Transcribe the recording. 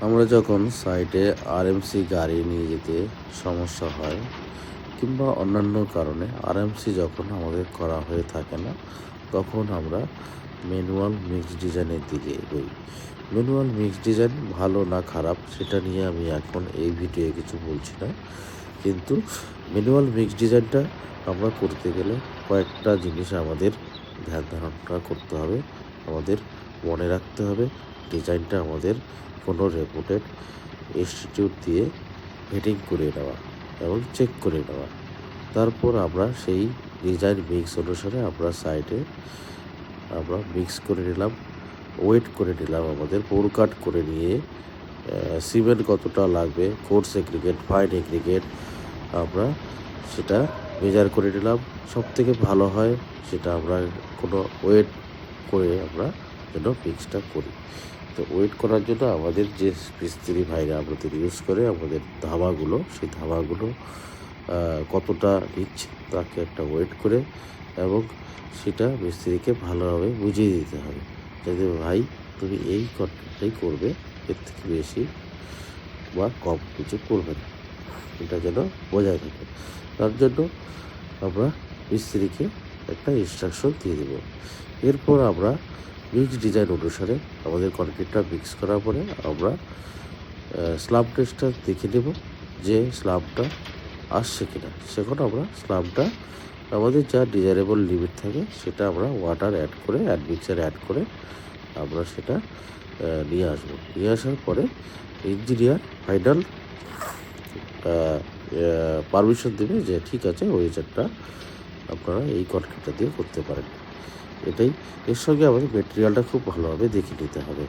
আমরা যখন সাইটে আরএমসি গাড়ি নিয়ে যেতে সমস্যা হয় কিংবা অন্যান্য কারণে আরএমসি যখন আমাদের করা হয়ে থাকে না, তখন আমরা ম্যানুয়াল মিক্স ডিজাইনের দিকে এগোই। ম্যানুয়াল মিক্স ডিজাইন ভালো না খারাপ সেটা নিয়ে আমি এখন এই ভিডিওয়ে কিছু বলছি না, কিন্তু ম্যানুয়াল মিক্স ডিজাইনটা আমরা করতে গেলে কয়েকটা জিনিস আমাদের ধ্যান ধারণা করতে হবে, আমাদের মনে রাখতে হবে। ডিজাইনটা আমাদের কোনো রেপুটেড ইনস্টিটিউট দিয়ে ভেটিং করে নেওয়া এবং চেক করে নেওয়া। তারপর আমরা সেই ডিজাইন মিক্স অনুসারে আমরা সাইডে আমরা মিক্স করে নিলাম, ওয়েট করে নিলাম, আমাদের পোর কাট করে নিয়ে সিমেন্ট কতটা লাগবে, কোর্স এগ্রিগেট, ফাইন এগ্রিগেট আমরা সেটা মেজার করে নিলাম। সবথেকে ভালো হয় সেটা আমরা কোনো ওয়েট করে আমরা যেন মিক্সটা করি। তো ওয়েট করার জন্য আমাদের যে মিস্ত্রি ভাইরা আমাদের ইউজ করে আমাদের ধাবাগুলো, সেই ধাবাগুলো কতটা নিচ্ছে তাকে একটা ওয়েট করে এবং সেটা মিস্ত্রিকে ভালোভাবে বুঝিয়ে দিতে হবে, যাতে ভাই তুমি এই কন্ট্রাক্টটাই করবে, এর থেকে বেশি বা কম কিছু করবে না, এটা যেন বোঝায় থাকে। তার জন্য আমরা মিস্ত্রিকে একটা ইনস্ট্রাকশন দিয়ে দেবো। এরপর আমরা মিক্স ডিজাইন অনুসারে আমাদের কনক্রিটটা মিক্স করার পরে আমরা স্ল্যাব টেস্টটা দেখে নেব যে স্ল্যাবটা আসছে কিনা। সেখন আমরা স্ল্যাবটা আমাদের যা ডিজাইনেবল লিমিট থাকে সেটা আমরা ওয়াটার অ্যাড করে মিক্সার অ্যাড করে আমরা সেটা নিয়ে আসবো। নিয়ে আসার পরে ইঞ্জিনিয়ার ফাইনাল পারমিশন দেবে যে ঠিক আছে ওয়েজারটা আপনারা এই কনক্রিটটা দিয়ে করতে পারেন। এটাই, এর সঙ্গে আমাদের মেটেরিয়ালটা খুব ভালোভাবে দেখে নিতে হবে।